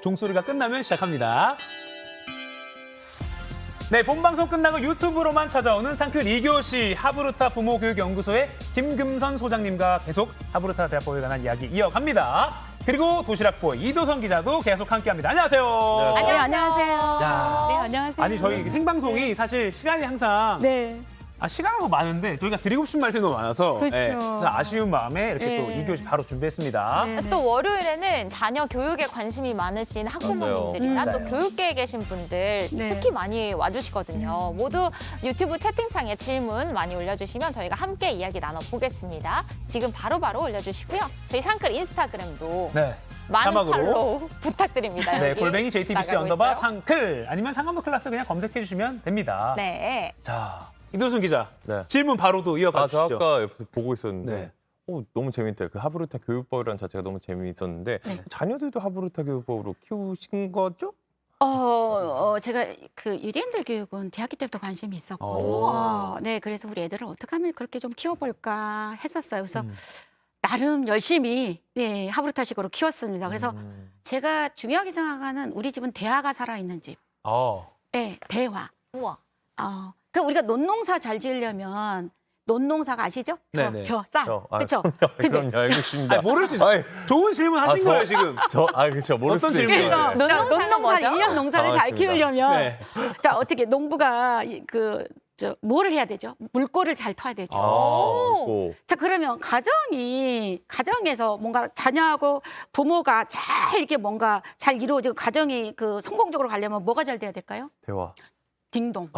종소리가 끝나면 시작합니다. 네, 본방송 끝나고 유튜브로만 찾아오는 상큼 2교시 하브루타 부모교육연구소의 김금선 소장님과 계속 하브루타 대학법에 관한 이야기 이어갑니다. 그리고 도시락보이 이도선 기자도 계속 함께합니다. 안녕하세요. 네, 안녕하세요. 야. 네, 안녕하세요. 아니, 저희 생방송이 사실 시간이 항상 네. 시간은 많은데 저희가 드리고 싶은 말씀이 너무 많아서 그렇죠. 그래서 아쉬운 마음에 이렇게 네. 또 2교시 바로 준비했습니다. 네. 또 월요일에는 자녀 교육에 관심이 많으신 학부모님들이나 맞아요. 또 교육계에 계신 분들 네. 특히 많이 와주시거든요. 모두 유튜브 채팅창에 질문 많이 올려주시면 저희가 함께 이야기 나눠보겠습니다. 지금 바로바로 올려주시고요. 저희 상클 인스타그램도 네. 많은 자막으로. 팔로우 부탁드립니다. 네, 여기 골뱅이 JTBC 나가고 언더바 있어요. 상클 아니면 상암도 클래스 그냥 검색해 주시면 됩니다. 네. 자, 이도순 기자. 네. 질문 바로도 이어가 저 주시죠. 아까 옆에서 보고 있었는데 네. 너무 재밌대요. 그 하브루타 교육법이라는 자체가 너무 재미있었는데 자녀들도 하브루타 교육법으로 키우신 거죠? 제가 그 유대인들 교육은 대학교 때부터 관심이 있었고, 오. 네, 그래서 우리 애들을 어떻게 하면 그렇게 좀 키워볼까 했었어요. 그래서 나름 열심히 네, 하브루타식으로 키웠습니다. 그래서 제가 중요하게 생각하는 우리 집은 대화가 살아있는 집. 네, 대화. 우와. 그 우리가 논농사 잘 지으려면 논농사가 아시죠? 네네. 쌀. 그렇죠? 근데 그럼요, 알고 있습니다. 아니, 모를 수 있어요. 좋은 질문 하신 거예요, 지금. 그렇죠. 모를 어떤 수도 있는데. 질문이에요? 논농사가 논농사 뭐죠? 1년 농사를 잘 당황했습니다. 키우려면 네. 자, 어떻게 농부가 뭐를 해야 되죠? 물꼬를 잘 터야 되죠. 고 자, 그러면 가정에서 뭔가 자녀하고 부모가 잘 이렇게 뭔가 잘 이루어지고 가정이 그 성공적으로 가려면 뭐가 잘 돼야 될까요? 대화. 딩동.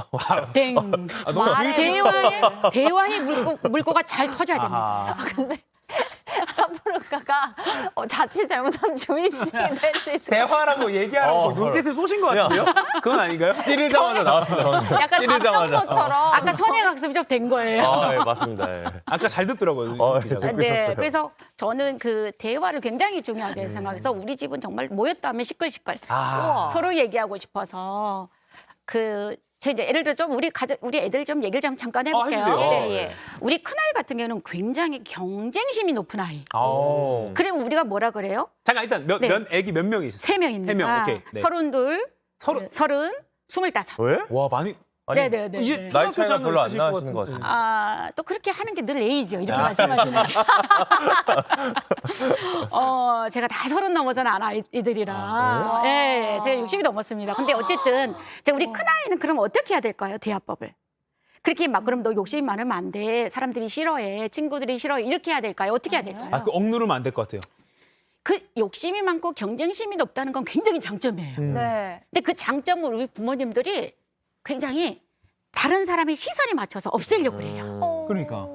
땡. 너무 말해. 대화의 물꼬가 잘 터져야 됩니다. 아하. 하브루카가 자칫 잘못하면 주입식이 될 수 있을 것 대화라고 얘기하라고 눈빛을 쏘신 것 같은데요? 그건 아닌가요? 찌르자마자 나왔습니다. 약간 찌르자마자. 답정서처럼. 아까 선행학습이 좀 된 거예요. 예, 맞습니다. 예. 아까 잘 듣더라고요. 기자가. 듣고 네, 있었어요. 그래서 저는 그 대화를 굉장히 중요하게 생각해서 우리 집은 정말 모였다면 시끌시끌 아, 서로 얘기하고 싶어서 저 이제 예를 들어 좀 우리 애들 좀 얘기를 좀 잠깐 해볼게요. 해주세요. 예, 예. 우리 큰아이 같은 경우는 굉장히 경쟁심이 높은 아이. 아오. 그리고 우리가 뭐라 그래요? 잠깐 일단 애기 몇 명이셨어요? 3명입니다. 세 명, 오케이. 네. 32, 서른. 30, 25. 왜? 와, 많이. 아니, 네네네. 이제 나이 초등학교 차이가 장을 별로 안 쓰실 것 나시는 것 같은데. 같습니다. 또 그렇게 하는 게 늘 A죠. 이렇게 말씀하시는 게. 제가 다 30 넘어서는 안 아이들이라. 예, 제가 60이 넘었습니다. 근데 어쨌든 우리 큰아이는 그럼 어떻게 해야 될까요? 대화법을. 그렇게 막 그럼 너 욕심이 많으면 안 돼. 사람들이 싫어해. 친구들이 싫어해. 이렇게 해야 될까요? 어떻게 해야 될까요? 그 억누르면 안 될 것 같아요. 그 욕심이 많고 경쟁심이 높다는 건 굉장히 장점이에요. 네. 근데 그 장점을 우리 부모님들이 굉장히 다른 사람의 시선에 맞춰서 없애려고 그래요. 그러니까.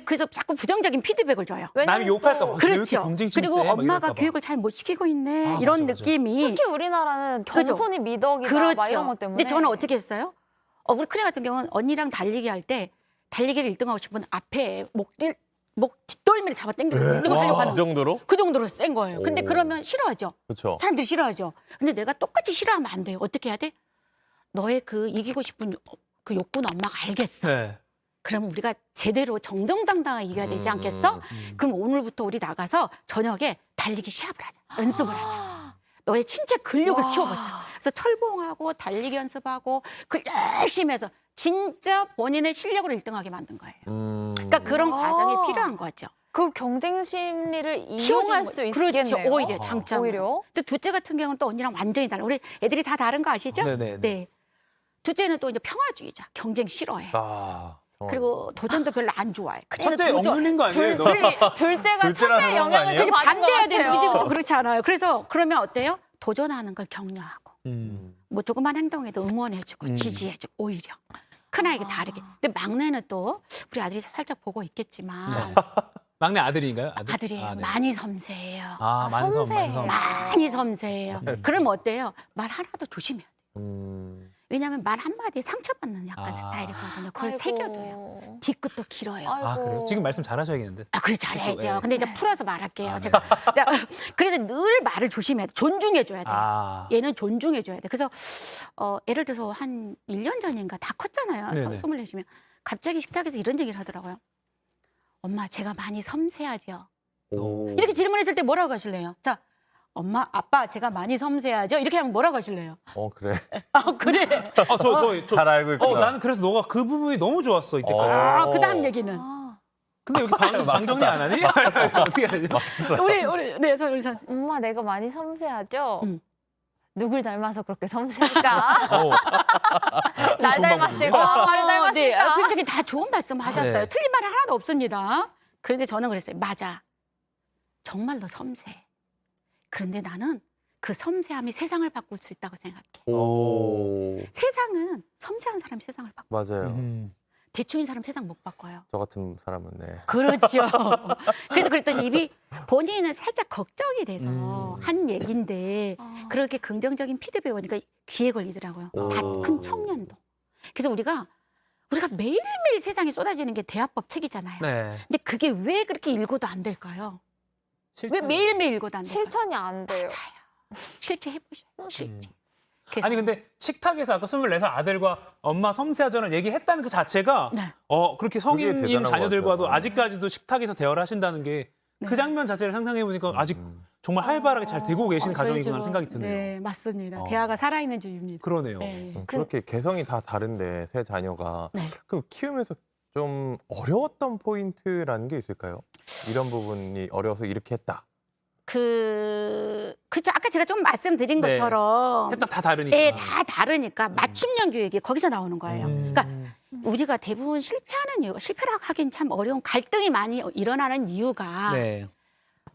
그래서 자꾸 부정적인 피드백을 줘요. 남이 욕할까 봐. 그렇죠. 경쟁심 그리고 세? 막 엄마가 이럴까 봐. 교육을 잘 못 시키고 있네. 아, 이런 맞아, 맞아. 느낌이. 특히 우리나라는 그죠? 겸손이 미덕이다 그렇죠. 막 이런 것 때문에. 근데 저는 어떻게 했어요? 우리 큰애 같은 경우는 언니랑 달리기 할 때 달리기를 1등하고 싶으면 앞에 목 뒷덜미를 잡아 당기고 1등을 하려고 하는 그 정도로? 그 정도로 센 거예요. 근데 오. 그러면 싫어하죠. 그렇죠. 사람들이 싫어하죠. 근데 내가 똑같이 싫어하면 안 돼요. 어떻게 해야 돼? 너의 그 이기고 싶은 그 욕구는 엄마가 알겠어. 네. 그러면 우리가 제대로 정정당당하게 이겨야 되지 않겠어? 그럼 오늘부터 우리 나가서 저녁에 달리기 시합을 하자. 연습을 하자. 너의 신체 근력을 키워보자. 그래서 철봉하고 달리기 연습하고 그걸 열심히 해서 진짜 본인의 실력으로 1등하게 만든 거예요. 그러니까 그런 과정이 필요한 거죠. 그 경쟁 심리를 이용할 키워주는 수 거예요. 있겠네요. 그렇죠. 오히려 장점. 오히려. 근데 둘째 같은 경우는 또 언니랑 완전히 달라. 우리 애들이 다 다른 거 아시죠? 네네네. 네. 둘째는 또 이제 평화주의자. 경쟁 싫어해. 그리고 도전도 별로 안 좋아해. 큰애는 첫째 도전. 억눌린 거 아니에요? 이거? 둘째가 둘째라서 첫째 그런 거 영향을 아니에요? 좀 받은 것 반대해야 되는 우리 집은 또 같아요. 그렇지 않아요. 그래서 그러면 어때요? 도전하는 걸 격려하고 뭐 조그만 행동에도 응원해주고 지지해주고 오히려 큰아이가 다르게. 근데 막내는 또 우리 아들이 살짝 보고 있겠지만 막내 아들인가요? 아들이에요. 아, 네. 많이 섬세해요. 아, 만섬, 섬세해. 만섬. 많이 섬세해요. 그럼 어때요? 말 하나도 조심해야 돼요. 왜냐하면 말 한마디에 상처받는 약간 스타일이거든요. 그걸 아이고. 새겨둬요. 뒤끝도 길어요. 아, 그래요? 지금 말씀 잘하셔야겠는데. 그래 잘해야죠. 예. 근데 이제 풀어서 말할게요. 아, 네. 제가 자, 그래서 늘 말을 조심해야 돼. 존중해줘야 돼. 아. 얘는 존중해줘야 돼. 그래서 예를 들어서 한 1년 전인가 다 컸잖아요. 네네. 24시면 갑자기 식탁에서 이런 얘기를 하더라고요. 엄마 제가 많이 섬세하죠. 오. 이렇게 질문했을 때 뭐라고 하실래요? 자, 엄마, 아빠 제가 많이 섬세하죠? 이렇게 하면 뭐라고 하실래요? 그래. 그래. 잘 알고 있구나. 나는 그래서 너가 그 부분이 너무 좋았어 이때까지. 그 다음 얘기는. 근데 여기 방 정리 안 하니? 어떻게 하지? 우리 선생님. 엄마 내가 많이 섬세하죠? 응. 누굴 닮아서 그렇게 섬세할까? 날 좋은 닮았을까? 엄마를 닮았을까? 네, 굉장히 다 좋은 말씀 하셨어요. 네. 틀린 말은 하나도 없습니다. 그런데 저는 그랬어요. 맞아. 정말로 섬세해. 그런데 나는 그 섬세함이 세상을 바꿀 수 있다고 생각해. 오, 세상은 섬세한 사람이 세상을 바꿔. 맞아요. 대충인 사람 세상 못 바꿔요. 저 같은 사람은 네. 그렇죠. 그래서 그랬더니 입이 본인은 살짝 걱정이 돼서 한 얘기인데 그렇게 긍정적인 피드백이 오니까 귀에 걸리더라고요. 오. 다 큰 청년도. 그래서 우리가 매일매일 세상에 쏟아지는 게 대화법 책이잖아요. 네. 근데 그게 왜 그렇게 읽어도 안 될까요? 왜 실천. 매일매일 읽어도 안 될까요? 실천이 안 돼요. 맞아요. 실제 해보셔요. 실제. 그래서 아니 근데 식탁에서 아까 24살 아들과 엄마 섬세하잖아 얘기했다는 그 자체가 네. 그렇게 그게 성인인 대단한 자녀들과도 것 같아요. 아직까지도 식탁에서 대화를 하신다는 게 그 네. 장면 자체를 상상해 보니까 아직 정말 활발하게 잘 되고 계신 가정이구나 생각이 드네요. 네, 맞습니다. 어. 대화가 살아있는 집입니다. 그러네요. 네. 그렇게 개성이 다 다른데 세 자녀가 네. 그 키우면서 좀 어려웠던 포인트라는 게 있을까요? 이런 부분이 어려워서 이렇게 했다. 그죠. 아까 제가 좀 말씀드린 네. 것처럼 셋 다 다르니까. 예, 다 다르니까 맞춤형 교육이 거기서 나오는 거예요. 그러니까 우리가 대부분 실패하는 이유가 실패라고 하긴 참 어려운 갈등이 많이 일어나는 이유가 네.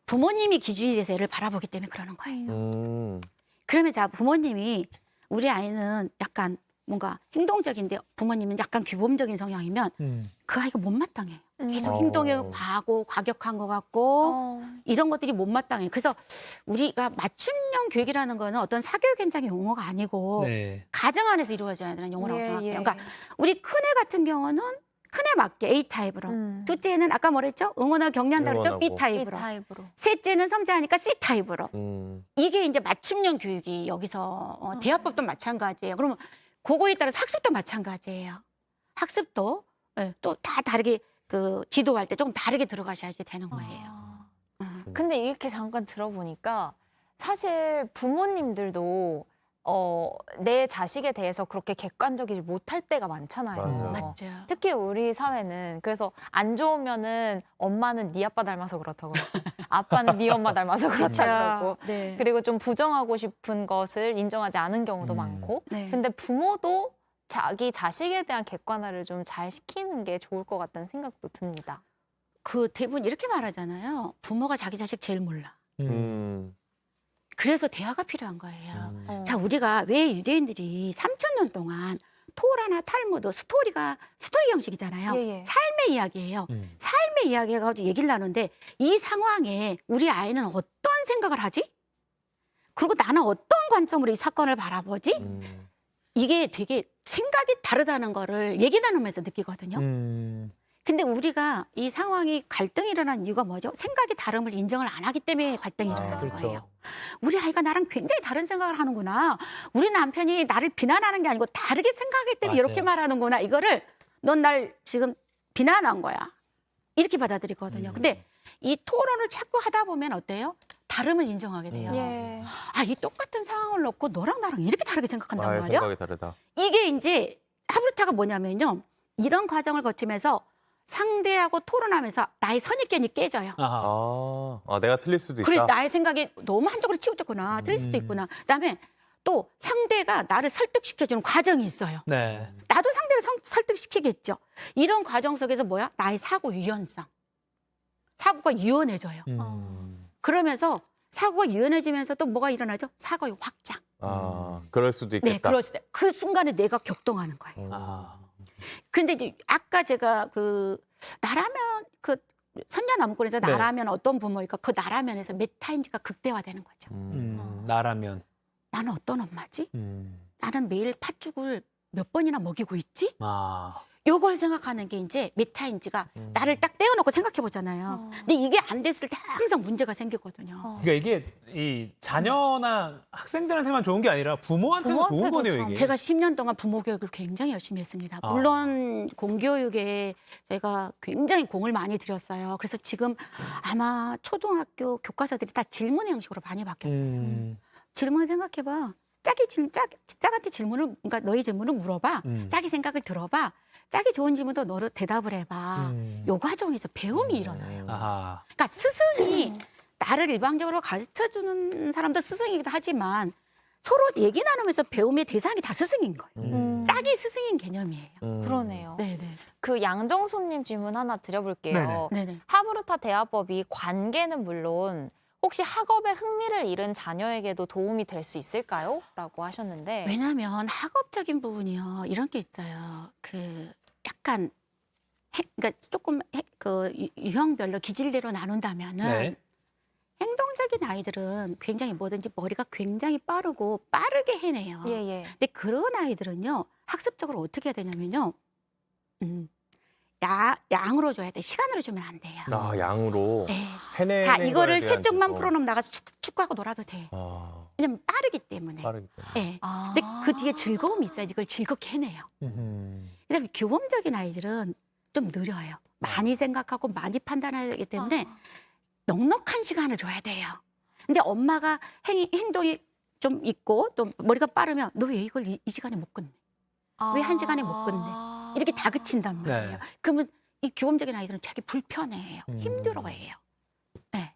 부모님이 기준이 돼서 애를 바라보기 때문에 그러는 거예요. 그러면 자 부모님이 우리 아이는 약간 뭔가 행동적인데 부모님은 약간 규범적인 성향이면 그 아이가 못마땅해요. 계속 행동에 과하고 과격한 것 같고 이런 것들이 못마땅해요. 그래서 우리가 맞춤형 교육이라는 거는 어떤 사교육 현장의 용어가 아니고 네. 가정 안에서 이루어져야 되는 용어라고 예, 생각해요. 예. 그러니까 우리 큰애 같은 경우는 큰애 맞게 A타입으로 둘째는 아까 뭐랬죠? 응원하고 격려한다 그랬죠? 응원하고. B타입으로 B타입으로. 셋째는 섬세하니까 C타입으로 이게 이제 맞춤형 교육이 여기서 대화법도 마찬가지예요. 그러면 그거에 따라서 학습도 마찬가지예요. 학습도 또 다 다르게 그 지도할 때 조금 다르게 들어가셔야지 되는 거예요. 근데 이렇게 잠깐 들어보니까 사실 부모님들도 내 자식에 대해서 그렇게 객관적이지 못할 때가 많잖아요. 맞아요. 맞죠. 특히 우리 사회는 그래서 안 좋으면은 엄마는 네 아빠 닮아서 그렇다고 그러고 아빠는 네 엄마 닮아서 그렇다고 그러고 네. 그리고 좀 부정하고 싶은 것을 인정하지 않은 경우도 많고 네. 근데 부모도 자기 자식에 대한 객관화를 좀 잘 시키는 게 좋을 것 같다는 생각도 듭니다. 그 대부분 이렇게 말하잖아요. 부모가 자기 자식 제일 몰라. 그래서 대화가 필요한 거예요. 자, 우리가 왜 유대인들이 3,000년 동안 토라나 탈무드, 스토리 형식이잖아요. 예, 예. 삶의 이야기예요. 삶의 이야기 해가지고 얘기를 나누는데 이 상황에 우리 아이는 어떤 생각을 하지? 그리고 나는 어떤 관점으로 이 사건을 바라보지? 이게 되게 생각이 다르다는 거를 얘기 나누면서 느끼거든요. 근데 우리가 이 상황이 갈등이 일어난 이유가 뭐죠? 생각이 다름을 인정을 안 하기 때문에 갈등이 일어나는 그렇죠. 거예요. 우리 아이가 나랑 굉장히 다른 생각을 하는구나. 우리 남편이 나를 비난하는 게 아니고 다르게 생각하기 때문에 이렇게 말하는구나. 이거를 넌 날 지금 비난한 거야. 이렇게 받아들이거든요. 근데 이 토론을 자꾸 하다 보면 어때요? 다름을 인정하게 돼요. 예. 아, 이 똑같은 상황을 놓고 너랑 나랑 이렇게 다르게 생각한단 나의 말이야? 생각이 다르다. 이게 이제 하브르타가 뭐냐면요. 이런 과정을 거치면서 상대하고 토론하면서 나의 선입견이 깨져요. 내가 틀릴 수도 있다. 그래서 나의 생각이 너무 한쪽으로 치우쳤구나. 틀릴 수도 있구나. 그다음에 또 상대가 나를 설득시켜주는 과정이 있어요. 네. 나도 상대를 설득시키겠죠. 이런 과정 속에서 뭐야? 나의 사고 유연성. 사고가 유연해져요. 그러면서 사고가 유연해지면서 또 뭐가 일어나죠? 사고의 확장. 그럴 수도 있겠다. 네, 그럴 때 그 순간에 내가 격동하는 거예요. 그런데 이제 아까 제가 나라면 선녀 나무꾼에서 네. 나라면 어떤 부모일까? 그 나라면에서 메타인지가 극대화되는 거죠. 나라면. 나는 어떤 엄마지? 나는 매일 팥죽을 몇 번이나 먹이고 있지? 요걸 생각하는 게 이제 메타인지가 나를 딱 떼어놓고 생각해 보잖아요. 근데 이게 안 됐을 때 항상 문제가 생기거든요. 그러니까 이게 이 자녀나 학생들한테만 좋은 게 아니라 부모한테도 좋은 거네요, 이게. 제가 10년 동안 부모 교육을 굉장히 열심히 했습니다. 아. 물론 공교육에 제가 굉장히 공을 많이 들였어요. 그래서 지금 아마 초등학교 교과서들이 다 질문 형식으로 많이 바뀌었어요. 질문 생각해봐. 짝한테 질문을, 그러니까 너희 질문을 물어봐. 짝이 생각을 들어봐. 짝이 좋은 질문도 너로 대답을 해봐. 요 과정에서 배움이 일어나요. 아하. 그러니까 스승이 나를 일방적으로 가르쳐주는 사람도 스승이기도 하지만 서로 얘기 나누면서 배움의 대상이 다 스승인 거예요. 짝이 스승인 개념이에요. 그러네요. 네네. 그 양정수님 질문 하나 드려볼게요. 네네. 하브루타 대화법이 관계는 물론 혹시 학업에 흥미를 잃은 자녀에게도 도움이 될 수 있을까요? 라고 하셨는데. 왜냐하면 학업적인 부분이요 이런 게 있어요. 그 약간 그러니까 조금 그 유형별로 기질대로 나눈다면은 네. 행동적인 아이들은 굉장히 뭐든지 머리가 굉장히 빠르고 빠르게 해내요. 예. 근데 그런 아이들은요 학습적으로 어떻게 해야 되냐면요, 양으로 줘야 돼. 시간으로 주면 안 돼요. 아, 양으로 네. 해내는 자 이거를 거에 대한 세 쪽만 좀- 풀어놓으면 나가서 축구하고 놀아도 돼. 아, 왜냐면 빠르기 때문에. 빠르기 때문에. 네. 아. 근데 그 뒤에 즐거움이 있어야지 이걸 즐겁게 해내요. 그다음에 규범적인 아이들은 좀 느려요. 많이 생각하고 많이 판단하기 때문에 넉넉한 시간을 줘야 돼요. 근데 엄마가 행동이 좀 있고 또 머리가 빠르면 너 왜 이걸 이 시간에 못 끝내? 왜 한 시간에 못 끝내? 이렇게 다그친단 말이에요. 네. 그러면 이 규범적인 아이들은 되게 불편해해요. 힘들어해요. 네.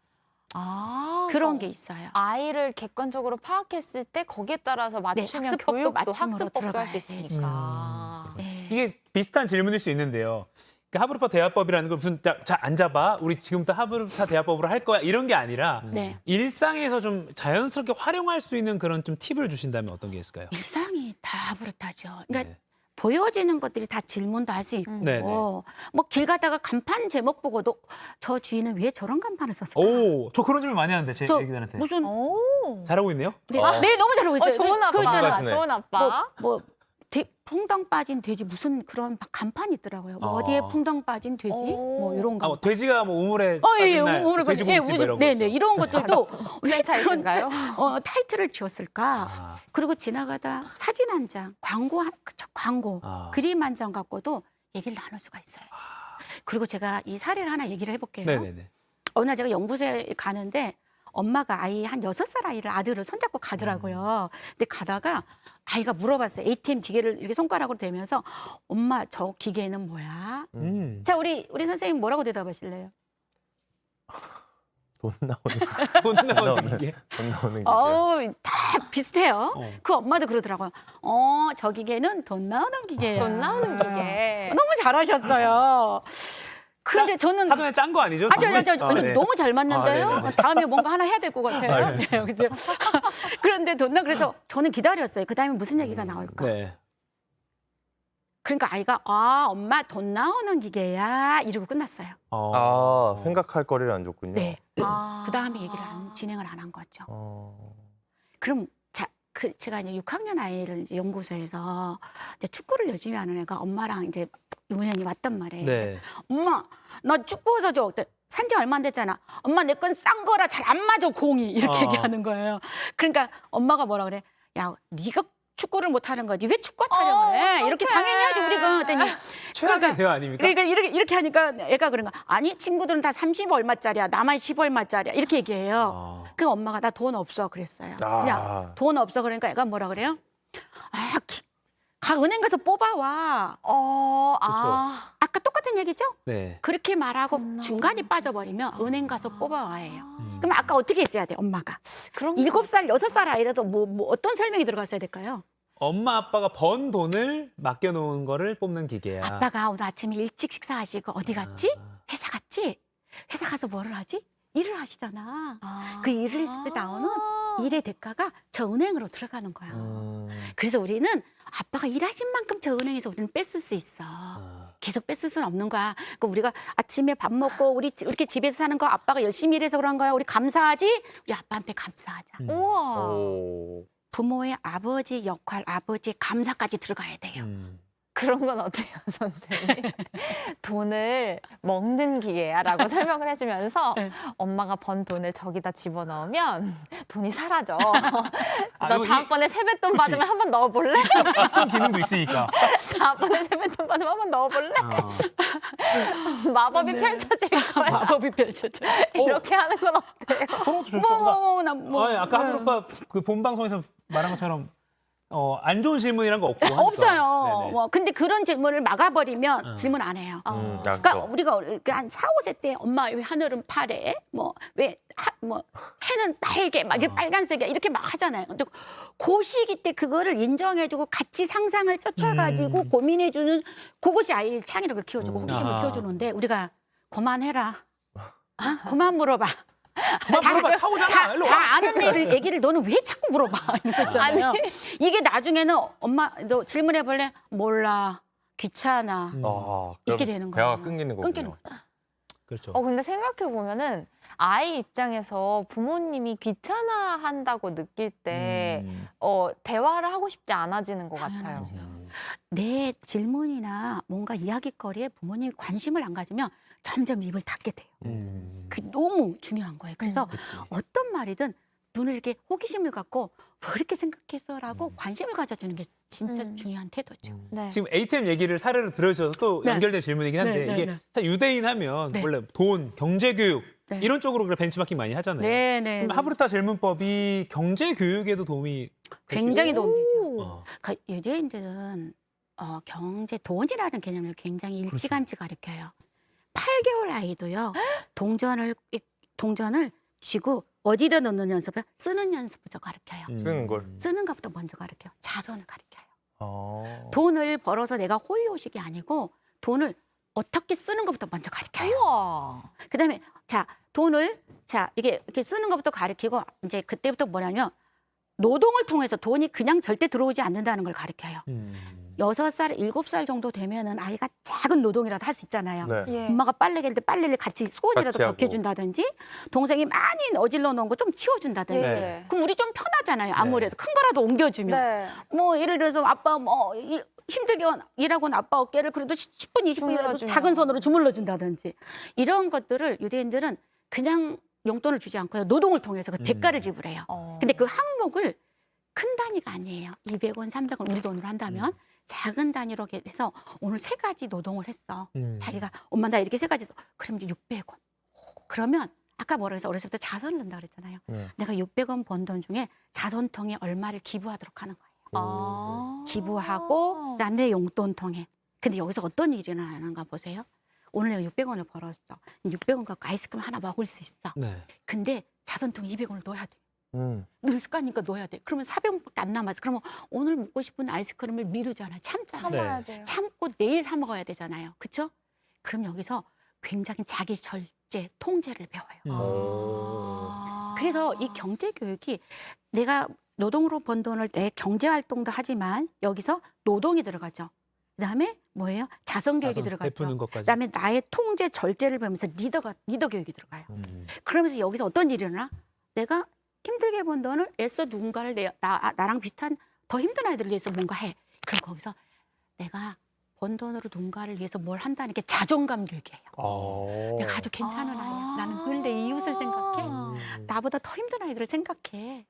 그런 게 있어요. 아이를 객관적으로 파악했을 때 거기에 따라서 맞추면 학습법도 교육도 맞춤으로 학습법도 할 들어가야 수 되지. 있으니까. 네. 이게 비슷한 질문일 수 있는데요. 그 하브루타 대화법이라는 건 무슨 자 앉아봐. 우리 지금부터 하브루타 대화법으로 할 거야. 이런 게 아니라 네. 일상에서 좀 자연스럽게 활용할 수 있는 그런 좀 팁을 주신다면 어떤 게 있을까요? 일상이 다 그렇다죠. 그러니까 네. 보여지는 것들이 다 질문도 할 수 있고 네네. 뭐 길 가다가 간판 제목 보고도 저 주인은 왜 저런 간판을 썼을까? 오, 저 그런 질문 많이 하는데 제 저 애기들한테. 무슨 오. 잘하고 있네요? 네, 아. 네 너무 잘하고 있어요. 좋은 아빠. 있잖아. 좋은 아빠. 뭐 풍덩 빠진 돼지 무슨 그런 막 간판이 있더라고요. 뭐 아. 어디에 풍덩 빠진 돼지 뭐 이런 거. 뭐 돼지가 뭐 우물에 예, 빠진 날 오늘 돼지고기집 뭐 이런 거 네네 있죠. 이런 것들도 왜 프랜차이즈인가요? 그런 타이틀을 지었을까? 아. 그리고 지나가다 사진 한 장, 광고, 아. 그림 한 장 갖고도 얘기를 나눌 수가 있어요. 그리고 제가 이 사례를 하나 얘기를 해볼게요. 네네네. 어느 날 제가 연구소에 가는데 엄마가 아이 한 6살 아들을 손잡고 가더라고요. 근데 가다가 아이가 물어봤어요. ATM 기계를 이렇게 손가락으로 대면서 엄마 저 기계는 뭐야? 자 우리 선생님 뭐라고 대답하실래요? 돈 나오는 돈 나오는 게. 돈 나오는 게. 다 비슷해요. 어. 그 엄마도 그러더라고요. 저 기계는 돈 나오는 기계예요. 돈 나오는 기계. 너무 잘하셨어요. 그런데 저는 사전에 짠 거 아니죠? 아니, 너무 잘 맞는데요? 아, 네네. 다음에 뭔가 하나 해야 될 것 같아요. 네, 그죠? 그런데 그래서 저는 기다렸어요. 그 다음에 무슨 얘기가 나올까? 네. 그러니까 아이가 엄마 돈 나오는 기계야 이러고 끝났어요. 아, 생각할 거리를 안 줬군요. 네. 아. 그 다음에 얘기를 진행을 안 한 거죠. 그럼 제가 이제 6학년 아이를 이제 연구소에서 이제 축구를 열심히 하는 애가 엄마랑 이제 우연히 왔단 말이에요. 네. 엄마, 나 축구 사줘. 산지 얼마 안 됐잖아. 엄마 내 건 싼 거라 잘 안 맞아 공이 이렇게 얘기하는 거예요. 그러니까 엄마가 뭐라 그래? 야, 네가 축구를 못 하는 거지 왜 축구 타려 그래? 이렇게 당연히 하지 우리가. 그랬더니 최악의 대화 아닙니까? 그러니까 이렇게 하니까 애가 그런 거. 아니 친구들은 다 30 얼마짜리야. 나만 10 얼마짜리야. 이렇게 얘기해요. 그 엄마가 나 돈 없어 그랬어요. 그냥 돈 없어 그러니까 애가 뭐라 그래요? 가 은행 가서 뽑아와. 아까 똑같은 얘기죠? 네. 그렇게 말하고 중간에 빠져버리면 은행 가서 뽑아와예요. 그럼 아까 어떻게 했어야 돼, 엄마가? 그럼 7살, 6살 아이라도 뭐 어떤 설명이 들어갔어야 될까요? 엄마 아빠가 번 돈을 맡겨놓은 거를 뽑는 기계야. 아빠가 오늘 아침에 일찍 식사하시고 어디 갔지? 회사 갔지? 회사 가서 뭐를 하지? 일을 하시잖아. 그 일을 했을 때 나오는 일의 대가가 저 은행으로 들어가는 거야. 그래서 우리는 아빠가 일하신 만큼 저 은행에서 우리는 뺏을 수 있어. 계속 뺏을 수는 없는 거야. 그러니까 우리가 아침에 밥 먹고 우리 이렇게 집에서 사는 거 아빠가 열심히 일해서 그런 거야. 우리 감사하지? 우리 아빠한테 감사하자. 우와. 오. 부모의 아버지 역할, 아버지의 감사까지 들어가야 돼요. 그런 건 어때요, 선생님? 돈을 먹는 기계야라고 설명을 해주면서 네. 엄마가 번 돈을 저기다 집어넣으면 돈이 사라져. 아, 너 이거 다음번에 세뱃돈 그치. 받으면 한번 넣어볼래? 그런 기능도 있으니까. 다음번에 세뱃돈 받으면 한번 넣어볼래? 어. 마법이 네. 펼쳐질 거야. 마법이 펼쳐져. 이렇게 하는 건 어때요? 그런 것도 좋죠. 그러니까 뭐, 아니, 아까 하브루파 그 본 방송에서 말한 것처럼 안 좋은 질문이란 거 없고 하니까. 없어요. 네네. 뭐 근데 그런 질문을 막아버리면 질문 안 해요. 그러니까 우리가 한 4, 5세 때 엄마 왜 하늘은 파래? 뭐 왜 해는 빨개? 막 이게 빨간색이야. 이렇게 막 하잖아요. 근데 그 시기 때 그거를 인정해주고 같이 상상을 쫓아가지고 고민해주는 그것이 아이를 창의력을 키워주고 호기심을 아하. 키워주는데 우리가 그만해라. 그만 물어봐. 그만 물어봐. 타오잖아. 일로 와. 다 아는 애를 얘기를 너는 왜 자꾸 물어봐? 이러잖아요. 이게 나중에는 엄마 너 질문해볼래? 몰라. 귀찮아. 이렇게 되는 거예요. 대화가 끊기는 거군요. 끊기는 거죠. 그렇죠. 근데 생각해보면은 아이 입장에서 부모님이 귀찮아한다고 느낄 때 대화를 하고 싶지 않아지는 것 같아요. 당연하죠. 내 질문이나 뭔가 이야기거리에 부모님이 관심을 안 가지면 점점 입을 닫게 돼요. 그게 너무 중요한 거예요. 그래서 그치. 어떤 말이든 눈을 이렇게 호기심을 갖고 왜 이렇게 생각했어라고 관심을 가져주는 게 진짜 중요한 태도죠. 네. 지금 ATM 얘기를 사례로 들어주셔서 또 네. 연결된 질문이긴 한데 네, 네, 이게 네. 사실 유대인 하면 네. 원래 돈, 경제교육 네. 이런 쪽으로 그래 벤치마킹 많이 하잖아요. 네, 네. 그럼 하브루타 질문법이 경제교육에도 도움이 될수 굉장히 있어요? 도움이 되죠. 어. 그러니까 유대인들은 경제 돈이라는 개념을 굉장히 일찌감치 가르쳐요. 8개월 아이도요 동전을 쥐고 어디다 넣는 연습을 쓰는 연습부터 가르쳐요. 쓰는 걸. 쓰는 것부터 먼저 가르쳐요. 자선을 가르쳐요. 아. 돈을 벌어서 내가 호의호식이 아니고 돈을 어떻게 쓰는 것부터 먼저 가르쳐요. 우와. 그다음에 돈을 이게 이렇게 쓰는 것부터 가르치고 이제 그때부터 뭐냐면 노동을 통해서 돈이 그냥 절대 들어오지 않는다는 걸 가르쳐요. 6살, 7살 정도 되면은 아이가 작은 노동이라도 할 수 있잖아요. 네. 예. 엄마가 빨래 갤 때 빨래를 같이 수건이라도 같이 하고. 벗겨준다든지 동생이 많이 어질러 놓은 거 좀 치워준다든지 네. 그럼 우리 좀 편하잖아요. 아무래도 큰 거라도 옮겨주면. 네. 뭐 예를 들어서 아빠 힘들게 일하고 온 아빠 어깨를 그래도 10분, 20분이라도 주물러주면. 작은 손으로 주물러준다든지 이런 것들을 유대인들은 그냥 용돈을 주지 않고요. 노동을 통해서 그 대가를 지불해요. 근데 그 항목을 큰 단위가 아니에요. 200원, 300원 우리 돈으로 한다면 작은 단위로 해서 오늘 3가지 노동을 했어. 자기가 엄마 나 이렇게 3가지 했어. 그럼 이제 600원. 그러면 아까 뭐라 해서 어렸을 때 자선을 한다 그랬잖아요. 네. 내가 600원 번 돈 중에 자선통에 얼마를 기부하도록 하는 거예요. 기부하고 그다음에 내 용돈통에. 근데 여기서 어떤 일이 일어나는가 보세요. 오늘 내가 600원을 벌었어. 600원 갖고 아이스크림 하나 먹을 수 있어. 네. 근데 자선통에 200원을 넣어야 돼. 음. 늘 습관이니까 넣어야 돼. 그러면 400원밖에 안 남았어. 그러면 오늘 먹고 싶은 아이스크림을 미루잖아. 참잖아. 참아야 돼요. 참고 내일 사 먹어야 되잖아요. 그렇죠? 그럼 여기서 굉장히 자기 절제, 통제를 배워요. 그래서 이 경제 교육이 내가 노동으로 번 돈을 내 경제 활동도 하지만 여기서 노동이 들어가죠. 그다음에 뭐예요? 자선 교육이 자선, 들어가죠. 베푸는 것까지. 그다음에 나의 통제 절제를 배우면서 리더 교육이 들어가요. 그러면서 여기서 어떤 일이 일어나? 내가 힘들게 번 돈을 애써 누군가를 나랑 비슷한 더 힘든 아이들을 위해서 뭔가 해. 그럼 거기서 내가 번 돈으로 누군가를 위해서 뭘 한다는 게 자존감 교육이에요. 내가 아주 괜찮은 아이야. 나는 늘 내 이웃을 생각해. 나보다 더 힘든 아이들을 생각해.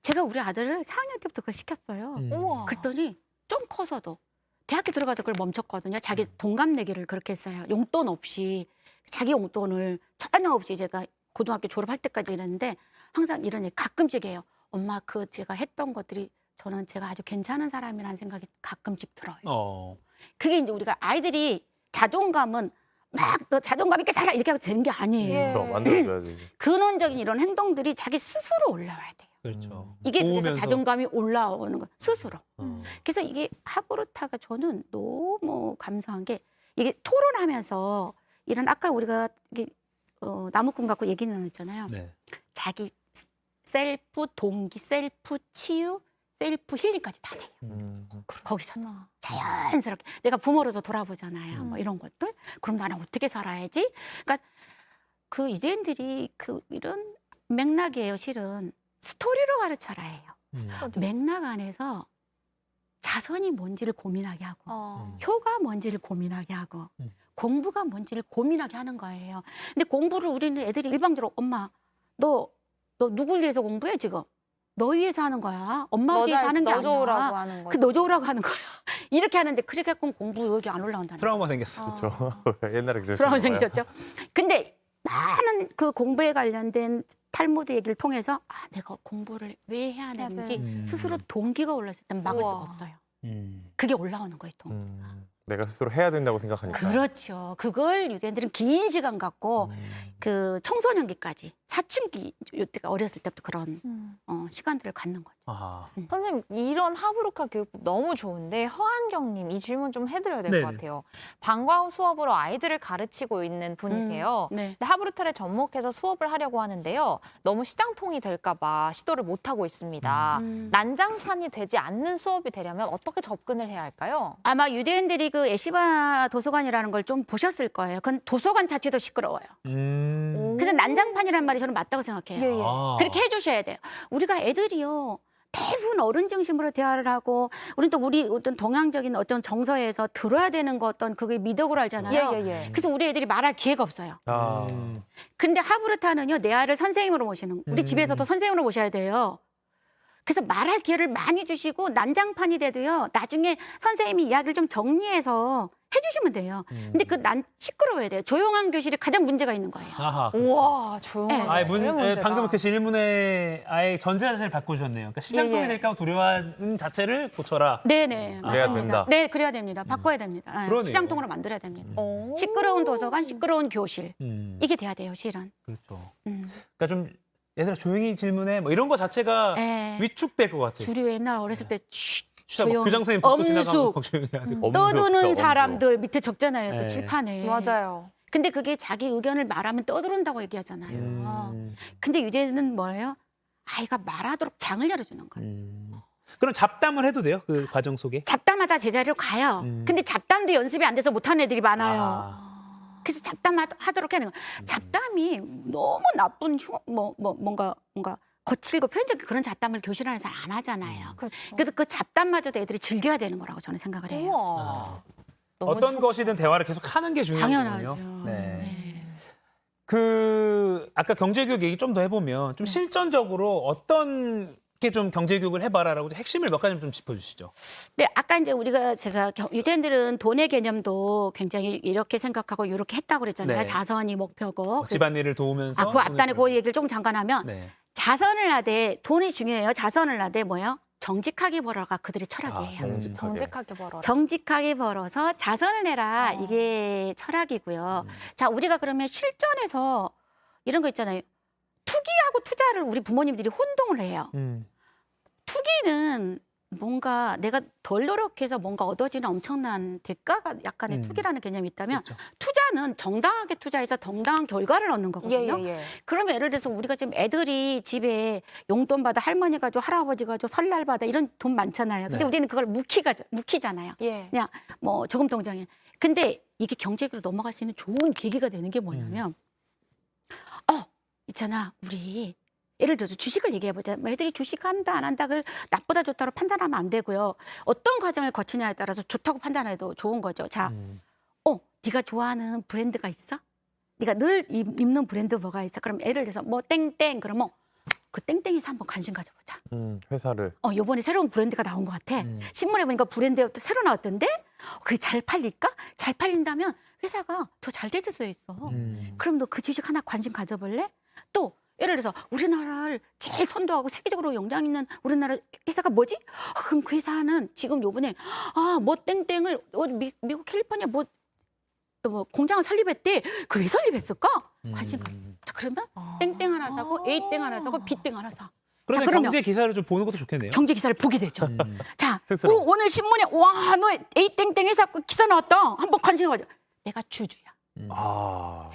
제가 우리 아들을 4학년 때부터 그걸 시켰어요. 우와. 그랬더니 좀 커서도 대학교 들어가서 그걸 멈췄거든요. 자기 동갑내기를 그렇게 했어요. 용돈 없이 자기 용돈을 전혀 없이 제가 고등학교 졸업할 때까지 이랬는데 항상 이런 얘기 가끔씩 해요. 엄마 제가 했던 것들이 저는 제가 아주 괜찮은 사람이라는 생각이 가끔씩 들어요. 그게 이제 우리가 아이들이 자존감은 막 너 자존감 있게 살아 이렇게 하고 되는 게 아니에요. 예. 그렇죠. 만들어줘야 돼. 근원적인 이런 행동들이 자기 스스로 올라와야 돼요. 그렇죠. 이게 그래서 도우면서. 자존감이 올라오는 거 스스로. 어. 그래서 이게 하브루타가 저는 너무 감사한 게 이게 토론하면서 이런 아까 우리가 이게 나무꾼 갖고 얘기 나눴잖아요. 네. 자기 셀프 동기, 셀프 치유, 셀프 힐링까지 다 돼요. 거기서 자연스럽게 내가 부모로서 돌아보잖아요. 뭐 이런 것들. 그럼 나는 어떻게 살아야지? 그러니까 그 유대인들이 이런 맥락이에요. 실은 스토리로 가르쳐라 해요. 맥락 안에서 자선이 뭔지를 고민하게 하고 어. 효가 뭔지를 고민하게 하고 음. 공부가 뭔지를 고민하게 하는 거예요. 근데 공부를 우리는 애들이 일방적으로 엄마 너 누굴 위해서 공부해 지금? 너 위해서 하는 거야. 엄마 위해서 하는 게 너 좋으라고 아니야. 하는 거. 그 너 좋으라고 하는 거야. 이렇게 하는데 그렇게 갖고 공부 여기 안 올라온다는 거야. 트라우마 생겼어. 그렇죠. 옛날에 그랬어요. 트라우마 생기셨죠? 근데 많은 그 공부에 관련된 탈무드 얘기를 통해서 내가 공부를 왜 해야 되는지 되는지. 스스로 동기가 올랐을 땐 막을 우와. 수가 없어요. 음. 그게 올라오는 거예요, 동기. 내가 스스로 해야 된다고 생각하니까. 그렇죠. 그걸 유대인들은 긴 시간 갖고 그 청소년기까지 사춘기 이때가 어렸을 때부터 그런 시간들을 갖는 거죠. 아. 선생님 이런 하브루카 교육법 너무 좋은데 허한경님 이 질문 좀 해드려야 될 것 네네. 같아요. 방과 후 수업으로 아이들을 가르치고 있는 분이세요. 네. 근데 하브루타를 접목해서 수업을 하려고 하는데요. 너무 시장통이 될까봐 시도를 못 하고 있습니다. 난장판이 되지 않는 수업이 되려면 어떻게 접근을 해야 할까요? 아마 유대인들이 그 에시바 도서관이라는 걸 좀 보셨을 거예요. 그건 도서관 자체도 시끄러워요. 그래서 난장판이라는 말이 저는 맞다고 생각해요. 예, 예. 아. 그렇게 해주셔야 돼요. 우리가 애들이요. 대부분 어른 중심으로 대화를 하고 우리는 또 우리 어떤 동양적인 어떤 정서에서 들어야 되는 거 어떤 그게 미덕으로 알잖아요. 예. 그래서 우리 애들이 말할 기회가 없어요. 아. 근데 하브르타는요. 내 아이를 선생님으로 모시는 우리 집에서도 선생님으로 모셔야 돼요. 그래서 말할 기회를 많이 주시고 난장판이 돼도요. 나중에 선생님이 이야기를 좀 정리해서 해주시면 돼요. 근데 그 시끄러워야 돼요. 조용한 교실이 가장 문제가 있는 거예요. 아하. 우와 조용하게. 네. 아예 제일 문제다. 방금 그 질문에 아예 전제 자체를 바꾸셨네요. 그러니까 시장통이 예, 예. 될까 두려워하는 자체를 고쳐라. 네네. 그래야 맞습니다. 된다. 네, 그래야 됩니다. 바꿔야 됩니다. 네, 그러네요. 시장통으로 만들어야 됩니다. 오. 시끄러운 도서관, 시끄러운 교실. 음. 이게 돼야 돼요, 실은. 그렇죠. 음. 그러니까 좀 얘들아 조용히 질문해 뭐 이런 거 자체가 네. 위축될 것 같아요. 우리 옛날 어렸을 때 진짜 막 조용. 교장 선생님 벗고 엄숙. 지나가면 막 조용히 해야 되고. 떠드는 엄숙. 사람들 밑에 적잖아요, 또 네. 칠판에. 맞아요. 근데 그게 자기 의견을 말하면 떠들은다고 얘기하잖아요. 근데 유대인은 뭐예요? 아이가 말하도록 장을 열어주는 거예요. 그럼 잡담을 해도 돼요? 그 과정 속에? 잡담하다 제자리로 가요. 근데 잡담도 연습이 안 돼서 못하는 애들이 많아요. 아. 그래서 잡담하도록 하는 거예요. 잡담이 너무 나쁜 뭔가 거칠고 편적 그런 잡담을 교실 안에서 안 하잖아요. 그렇죠. 그래서 그 잡담마저도 애들이 즐겨야 되는 거라고 저는 생각을 해요. 우와. 너무 어떤 것이든 대화를 계속 하는 게 중요하거든요. 당연하죠. 네. 네. 그 아까 경제교육 얘기 좀 더 해보면 좀 실전적으로 어떤 게 좀 경제교육을 해봐라라고 핵심을 몇 가지 좀 짚어주시죠. 네, 아까 이제 제가 유대인들은 돈의 개념도 굉장히 이렇게 생각하고 이렇게 했다고 그랬잖아요. 네. 자선이 목표고. 집안일을 도우면서. 그 앞단에 그 얘기를 조금 잠깐 하면 네. 자선을 하되 돈이 중요해요. 자선을 하되 뭐예요? 정직하게 벌어가 그들의 철학이에요. 정직하게 벌어라. 정직하게 벌어서 자선을 해라. 이게 철학이고요. 자, 우리가 그러면 실전에서 이런 거 있잖아요. 투기하고 투자를 우리 부모님들이 혼동을 해요. 투기는 뭔가 내가 덜 노력해서 뭔가 얻어지는 엄청난 대가가 약간의 투기라는 개념이 있다면 그렇죠. 투자는 정당하게 투자해서 정당한 결과를 얻는 거거든요. 예. 그러면 예를 들어서 우리가 지금 애들이 집에 용돈 받아 할머니가 줘 할아버지가 줘 설날 받아 이런 돈 많잖아요. 근데 네. 우리는 그걸 묵히잖아요. 예. 그냥 뭐 저금 통장에. 근데 이게 경제학으로 넘어갈 수 있는 좋은 계기가 되는 게 뭐냐면 있잖아 우리 예를 들어서 주식을 얘기해보자. 뭐 애들이 주식한다 안 한다 그걸 나쁘다 좋다로 판단하면 안 되고요. 어떤 과정을 거치냐에 따라서 좋다고 판단해도 좋은 거죠. 자, 네가 좋아하는 브랜드가 있어? 네가 늘 입는 브랜드 뭐가 있어? 그럼 예를 들어서 뭐 땡땡 그러면 그 땡땡에서 한번 관심 가져보자. 회사를. 요번에 새로운 브랜드가 나온 것 같아. 신문에 보니까 브랜드가 또 새로 나왔던데? 그게 잘 팔릴까? 잘 팔린다면 회사가 더 잘 될 수 있어. 그럼 너 그 주식 하나 관심 가져볼래? 또 예를 들어서 우리나라를 제일 선도하고 세계적으로 영향 있는 우리나라 회사가 뭐지? 그럼 그 회사는 지금 요번에 뭐 땡땡을 미국 캘리포니아 뭐 공장을 설립했대. 그 왜 설립했을까? 관심 가. 자, 그러면 땡땡 하나 사고 A땡 하나 사고 B땡 하나 사. 그러면 자, 그러면 경제 기사를 좀 보는 것도 좋겠네요. 경제 기사를 보게 되죠. 자, 스스로. 오늘 신문에 너 A땡땡 회사 기사 나왔다. 한번 관심 가져. 내가 주주야.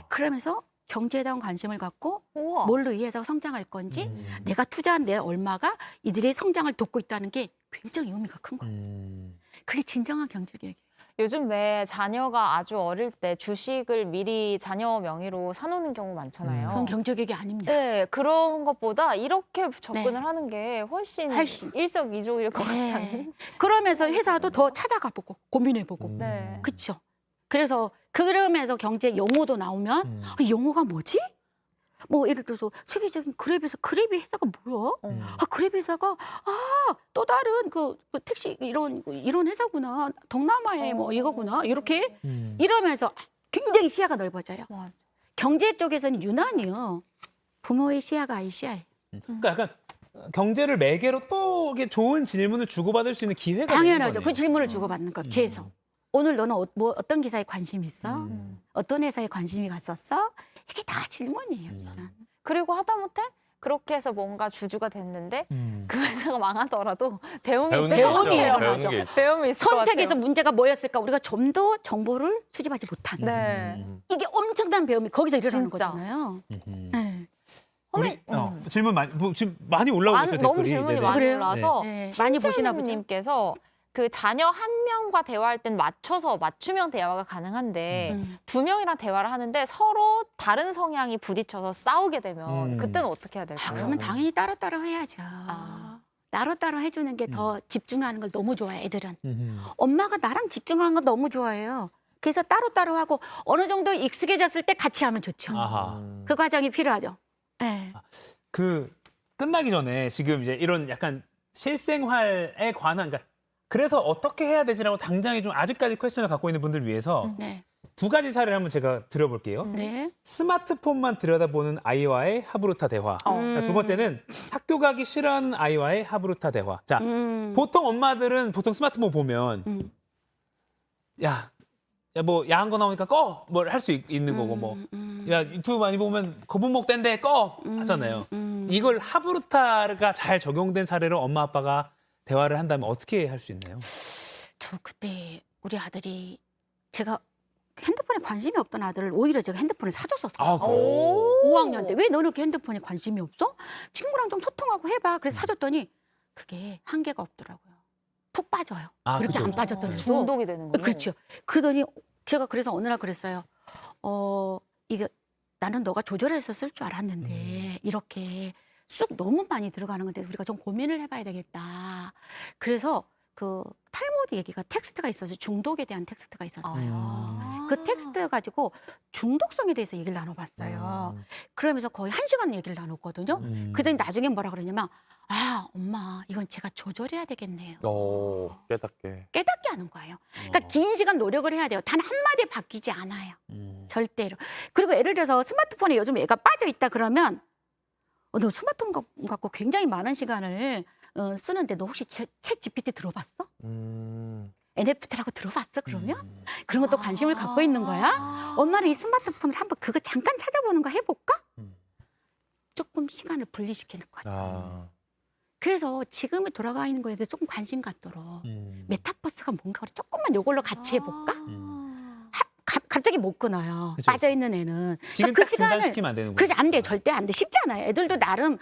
그러면서 경제에 대한 관심을 갖고 우와. 뭘로 의해서 성장할 건지 내가 투자한 내 얼마가 이들의 성장을 돕고 있다는 게 굉장히 의미가 큰 거예요. 그게 진정한 경제교육이에요. 요즘 왜 자녀가 아주 어릴 때 주식을 미리 자녀 명의로 사놓는 경우 많잖아요. 그건 경제개혁이 아닙니다. 네, 그런 것보다 이렇게 접근을 하는 게 훨씬 일석이조일 것 같아요. 네. 그러면서 회사도 더 찾아가보고 고민해보고. 네. 그렇죠. 그래서 그러면서 경제 용어도 나오면 이 용어가 뭐지? 뭐 예를 들어서 세계적인 그랩 회사가 뭐야? 그랩 회사가 또 다른 그 택시 이런 회사구나. 동남아의 뭐 이거구나. 이렇게 이러면서 굉장히 시야가 넓어져요. 맞아. 경제 쪽에서는 유난히요. 부모의 시야가 아이 시야예요. 그러니까 약간 경제를 매개로 또 이게 좋은 질문을 주고받을 수 있는 기회가 당연하죠. 되는 그 거네요. 질문을 주고받는 거 계속. 오늘 너는 어떤 기사에 관심 있어? 어떤 회사에 관심이 갔었어? 이게 다 질문이에요. 저는. 그리고 하다못해 그렇게 해서 뭔가 주주가 됐는데 그 회사가 망하더라도 배움이 있을 것 배움이 같아요. 일어나죠. 배움이 있을 것 선택에서 같아요. 문제가 뭐였을까? 우리가 좀 더 정보를 수집하지 못한. 네. 이게 엄청난 배움이 거기서 일어나는 진짜. 거잖아요. 네. 우리 질문 많이 지금 많이 올라오고 있어요. 너무 댓글이. 질문이 네네. 많이 그래요? 올라와서 네. 많이 보시나 보죠. 님께서 그 자녀 한 명과 대화할 땐 맞춤형 대화가 가능한데 두 명이랑 대화를 하는데 서로 다른 성향이 부딪혀서 싸우게 되면 그때는 어떻게 해야 될까요? 그러면 당연히 따로따로 해야죠. 따로따로 해주는 게 더 집중하는 걸 너무 좋아해, 애들은. 엄마가 나랑 집중하는 거 너무 좋아해요. 그래서 따로따로 하고 어느 정도 익숙해졌을 때 같이 하면 좋죠. 아하. 그 과정이 필요하죠. 네. 그 끝나기 전에 지금 이제 이런 약간 실생활에 관한 그러니까 그래서 어떻게 해야 되지라고 당장에 좀 아직까지 퀘스천을 갖고 있는 분들 위해서 네. 두 가지 사례를 한번 제가 드려볼게요. 네. 스마트폰만 들여다보는 아이와의 하브루타 대화. 자, 두 번째는 학교 가기 싫어하는 아이와의 하브루타 대화. 자, 보통 엄마들은 보통 스마트폰 보면 야, 뭐 야한 거 나오니까 꺼! 뭘 할 수 있는 거고 뭐. 야, 유튜브 많이 보면 거북목 뗀데 꺼! 하잖아요. 이걸 하브루타가 잘 적용된 사례로 엄마 아빠가 대화를 한다면 어떻게 할 수 있나요? 저 그때 우리 아들이 제가 핸드폰에 관심이 없던 아들을 오히려 제가 핸드폰을 사줬었어요. 아, 그래요? 5학년 때. 왜 너는 이렇게 핸드폰에 관심이 없어? 친구랑 좀 소통하고 해봐. 그래서 사줬더니 그게 한계가 없더라고요. 푹 빠져요. 아, 그렇게 그죠. 안 빠졌더라도. 중독이 되는 거예요. 그렇죠. 그러더니 제가 그래서 어느 날 그랬어요. 이게 나는 너가 조절해서 쓸 줄 알았는데 이렇게 쑥 너무 많이 들어가는 건데 우리가 좀 고민을 해봐야 되겠다. 그래서 그 탈모드 얘기가 텍스트가 있어서 중독에 대한 텍스트가 있었어요. 그 텍스트 가지고 중독성에 대해서 얘기를 나눠봤어요. 그러면서 거의 1시간 얘기를 나눴거든요. 그러더니 나중에 뭐라 그러냐면 엄마 이건 제가 조절해야 되겠네요. 깨닫게 하는 거예요. 그러니까 긴 시간 노력을 해야 돼요. 단 한마디에 바뀌지 않아요. 절대로. 그리고 예를 들어서 스마트폰에 요즘 애가 빠져 있다 그러면 너 스마트폰 갖고 굉장히 많은 시간을 쓰는데 너 혹시 챗 GPT 들어봤어? NFT라고 들어봤어? 그러면? 그런 것도 관심을 갖고 있는 거야? 엄마는 이 스마트폰을 한번 그거 잠깐 찾아보는 거 해볼까? 조금 시간을 분리시키는 거죠. 그래서 지금에 돌아가 있는 거에 대해서 조금 관심 갖도록 메타버스가 뭔가 우리 조금만 이걸로 같이 해볼까? 갑자기 못 끊어요. 그쵸. 빠져있는 애는. 지금 그 딱 중단시키면 안 되는 거예요. 그래서 안 돼. 절대 안 돼. 쉽지 않아요. 애들도 나름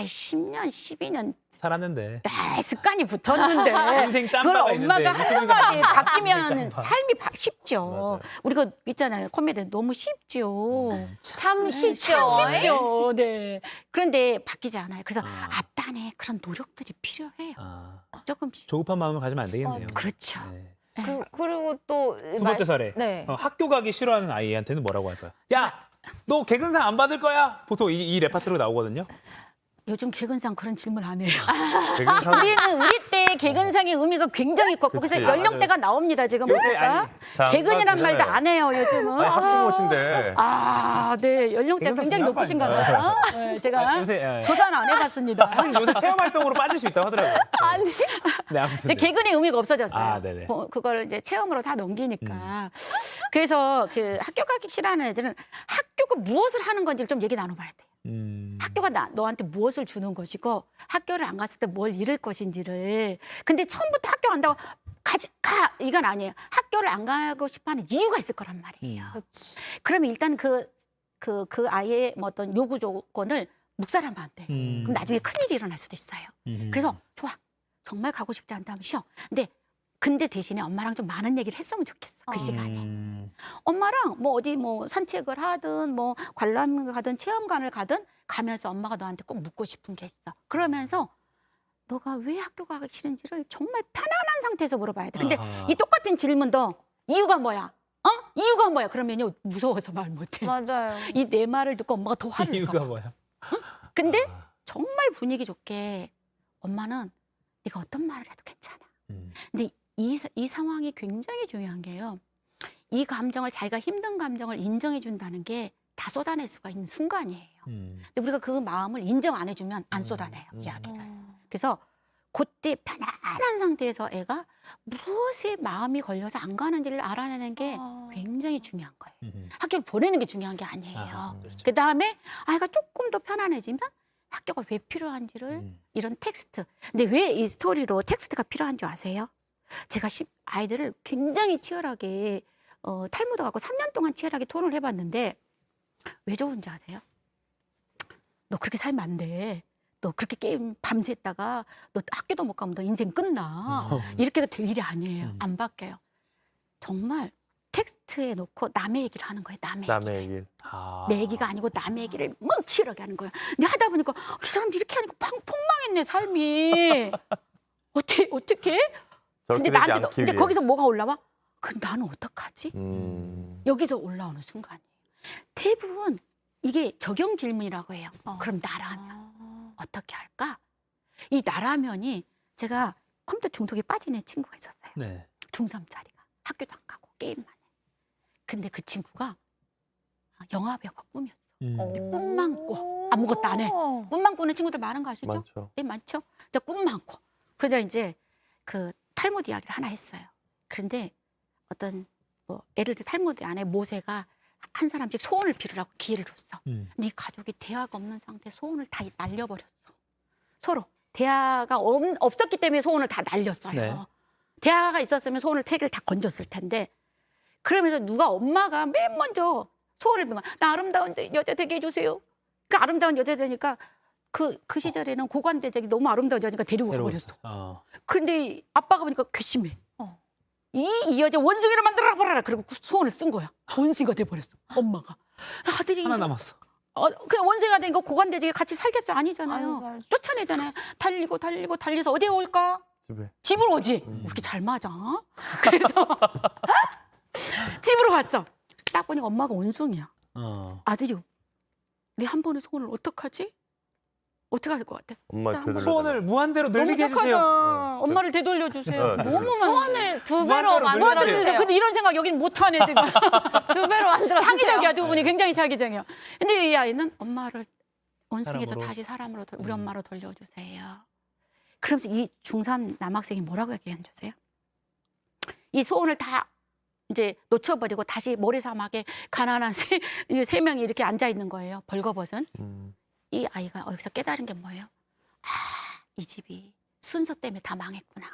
10년, 12년 살았는데. 습관이 붙었는데 인생 그걸 짬바가 있는데. 엄마가 한마디 바뀌면 인생 짬바. 삶이 쉽죠. 맞아요. 우리가 있잖아요. 코미디 너무 쉽죠. 참 쉽죠. 참 쉽죠. 네. 그런데 바뀌지 않아요. 그래서 앞단에 그런 노력들이 필요해요. 조금씩. 조급한 마음을 가지면 안 되겠네요. 그렇죠. 네. 그리고 또 두 번째 사례. 네. 학교 가기 싫어하는 아이한테는 뭐라고 할까요? 야, 너 개근상 안 받을 거야? 보통 이 레파토리가 나오거든요. 요즘 개근상 그런 질문 안 해요. 개근상 우리 때 개근상의 의미가 굉장히 컸고 그래서 그치. 연령대가 나옵니다. 지금 요새 보니까. 자, 개근이란 그잖아요. 말도 안 해요. 요즘은. 아니, 학부모신데 네. 연령대가 개근상 굉장히 중요한 거 높으신가 아닌가요? 봐요. 네, 제가 요새 조사는 안 해봤습니다. 요새 체험 활동으로 빠질 수 있다고 하더라고요. 아니. 네, 아무튼. 이제 개근의 의미가 없어졌어요. 네네. 그걸 이제 체험으로 다 넘기니까. 그래서 그 학교 가기 싫어하는 애들은 학교가 무엇을 하는 건지를 좀 얘기 나눠봐야 돼요. 학교가 너한테 무엇을 주는 것이고 학교를 안 갔을 때 뭘 잃을 것인지를. 근데 처음부터 학교 간다고 가 이건 아니에요. 학교를 안 가고 싶어하는 이유가 있을 거란 말이에요. 그렇지. 그러면 일단 그 아이의 뭐 어떤 요구 조건을 묵살하면 안 돼요. 그럼 나중에 큰일이 일어날 수도 있어요. 그래서 좋아. 정말 가고 싶지 않다면 쉬어. 근데 근데 대신에 엄마랑 좀 많은 얘기를 했으면 좋겠어. 그 시간에. 음. 엄마랑 뭐 어디 뭐 산책을 하든 뭐 관람을 가든 체험관을 가든 가면서 엄마가 너한테 꼭 묻고 싶은 게 있어. 그러면서 너가 왜 학교 가기 싫은지를 정말 편안한 상태에서 물어봐야 돼. 근데 아하. 이 똑같은 질문도 이유가 뭐야? 이유가 뭐야? 그러면요 무서워서 말 못해. 맞아요. 이 내 말을 듣고 엄마가 더 화를 이유가 내. 뭐야? 근데 아. 정말 분위기 좋게 엄마는 네가 어떤 말을 해도 괜찮아. 근데 이 상황이 굉장히 중요한 게요. 이 감정을 자기가 힘든 감정을 인정해 준다는 게 다 쏟아낼 수가 있는 순간이에요. 근데 우리가 그 마음을 인정 안 해주면 안 쏟아내요. 이야기를. 그래서 그때 편안한 상태에서 애가 무엇에 마음이 걸려서 안 가는지를 알아내는 게 굉장히 중요한 거예요. 학교를 보내는 게 중요한 게 아니에요. 아하, 그렇죠. 그다음에 아이가 조금 더 편안해지면 학교가 왜 필요한지를 이런 텍스트. 근데 왜 이 스토리로 텍스트가 필요한 줄 아세요? 제가 아이들을 굉장히 치열하게 탈무드 갖고 3년 동안 치열하게 토론을 해봤는데 왜 좋은지 아세요? 너 그렇게 살면 안 돼. 너 그렇게 게임 밤새다가 너 학교도 못 가면 너 인생 끝나. 이렇게 될 일이 아니에요. 안 바뀌어요. 정말 텍스트에 놓고 남의 얘기를 하는 거예요. 남의 얘기를. 아. 내 얘기가 아니고 남의 얘기를 막 치열하게 하는 거예요. 근데 하다 보니까 이 사람들 이렇게 하니까 폭망했네 삶이. 어떻게? 저렇게 근데 되지 나한테 않기 이제 위해. 거기서 뭐가 올라와? 그럼 나는 어떡하지? 음. 여기서 올라오는 순간이에요. 대부분 이게 적용 질문이라고 해요. 어. 그럼 나라면 어떻게 할까? 이 나라면이 제가 컴퓨터 중독에 빠진 애 친구가 있었어요. 네. 중3짜리가 학교도 안 가고 게임만 해. 근데 그 친구가 영화배우가 꿈이었어. 꿈만 꿔. 아무것도 안 해. 꿈만 꾸는 친구들 많은 거 아시죠? 많죠. 네, 많죠. 진짜 꿈만 꿔. 그러다 이제 그 탈무드 이야기를 하나 했어요. 그런데 어떤 뭐 예를 들어 탈무드 안에 모세가 한 사람씩 소원을 빌으라고 기회를 줬어. 네 가족이 대화가 없는 상태 소원을 다 날려버렸어. 서로 대화가 없었기 때문에 소원을 다 날렸어요. 네. 대화가 있었으면 소원을 3개를 다 건졌을 텐데 그러면서 누가 엄마가 맨 먼저 소원을 빈 거야. 나 아름다운 여자 되게 해주세요. 그 아름다운 여자 되니까 그 시절에는 고관대장이 너무 아름다운 여자니까 데리고 가버렸어. 근데 아빠가 보니까 괘씸해. 이 여자 원숭이를 만들어 버려라. 그리고 소원을 쓴 거야. 원숭이가 돼버렸어. 엄마가. 아들이 하나 남았어. 그 원숭이가 되니까 고관대장이 같이 살겠어요? 아니잖아요. 아니죠. 쫓아내잖아요. 달리고 어디에 올까? 집에. 집으로 오지. 왜 이렇게 잘 맞아? 그래서 집으로 왔어. 딱 보니까 엄마가 원숭이야. 아들이 우리 한 번의 소원을 어떡하지? 어떻게 할 것 같아? 엄마 자, 되돌려. 소원을 무한대로 너무 늘리게 착하다. 해주세요. 엄마를 되돌려 주세요. 네, 너무 소원을 2배로 무한대로 만들어주세요. 근데 이런 생각 여긴 못하네 지금. 2배로 만들어주세요. 창의적이야 두 분이 굉장히 창의적이야. 근데 이 아이는 엄마를 원숭이에서 사람으로. 다시 사람으로 우리 엄마로 돌려주세요. 그러면서 이 중3 남학생이 뭐라고 얘기한 줄 아세요? 이 소원을 다 이제 놓쳐버리고 다시 모래사막에 가난한 세 명이 이렇게 앉아 있는 거예요. 벌거벗은. 이 아이가 여기서 깨달은 게 뭐예요? 이 집이 순서 때문에 다 망했구나.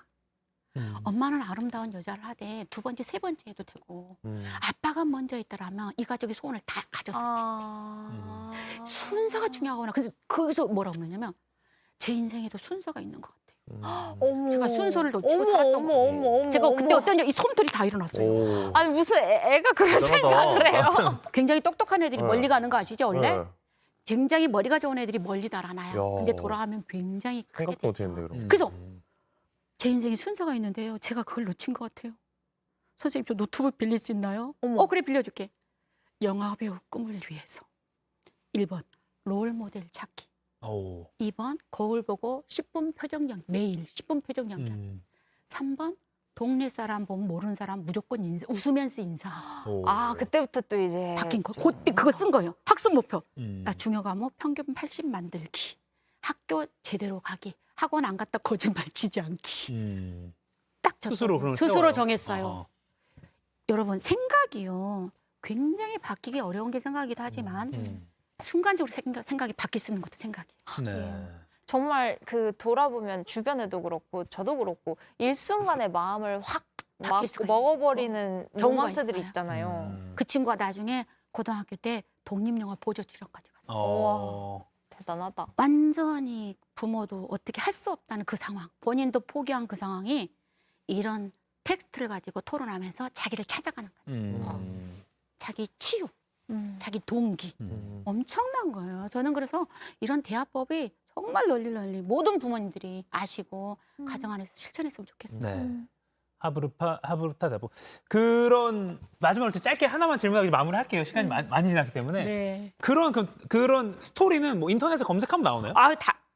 엄마는 아름다운 여자를 하되 2번째, 3번째 해도 되고 아빠가 먼저 있더라면 이 가족이 소원을 다 가졌을 텐데. 순서가 중요하구나. 그래서 거기서 뭐라고 그러냐면 제 인생에도 순서가 있는 것 같아요. 어머. 제가 순서를 놓치고 살았던 것 같아요. 어머. 제가 그때 어떤 이 솜털이 다 일어났어요. 오. 아니 무슨 애가 그런 대단하다. 생각을 해요? 굉장히 똑똑한 애들이 네. 멀리 가는 거 아시죠 원래? 네. 굉장히 머리가 좋은 애들이 멀리 날아나요. 야. 근데 돌아가면 굉장히 크게 생각도 되죠. 못했는데 그럼. 그죠? 제 인생에 순서가 있는데요. 제가 그걸 놓친 것 같아요. 선생님 저 노트북 빌릴 수 있나요? 어머. 그래 빌려줄게. 영화배우 꿈을 위해서. 1번 롤 모델 찾기. 2번 거울 보고 10분 표정 연기. 매일 10분 표정 연기. 3번 동네 사람 보면 모르는 사람 무조건 웃으면서 인사하기. 아 그때부터 또 이제 바뀐 거. 그때 그거 쓴 거예요. 학습 목표. 나 중요 과목 평균 80 만들기. 학교 제대로 가기. 학원 안 갔다 거짓말 치지 않기. 딱 스스로 그럼 스스로 세워요. 정했어요. 여러분 생각이요. 굉장히 바뀌기 어려운 게 생각이기도 하지만 순간적으로 생각이 바뀔 수 있는 것도 생각이에요. 네. 정말 그 돌아보면 주변에도 그렇고 저도 그렇고 일순간에 마음을 확 바뀔 수가 먹어버리는 경우가 모먼트들이 있어요. 있잖아요. 그 친구가 나중에 고등학교 때 독립영화 보조 출연까지 갔어요. 대단하다. 완전히 부모도 어떻게 할 수 없다는 그 상황, 본인도 포기한 그 상황이 이런 텍스트를 가지고 토론하면서 자기를 찾아가는 거예요. 자기 치유, 자기 동기. 엄청난 거예요. 저는 그래서 이런 대화법이 정말 널리 모든 부모님들이 아시고 가정 안에서 실천했으면 좋겠어요. 네. 하브루타 대법. 그런 마지막으로 짧게 하나만 질문하고 마무리할게요. 시간이 많이 지났기 때문에. 네. 그런 스토리는 뭐 인터넷에 검색하면 나오나요?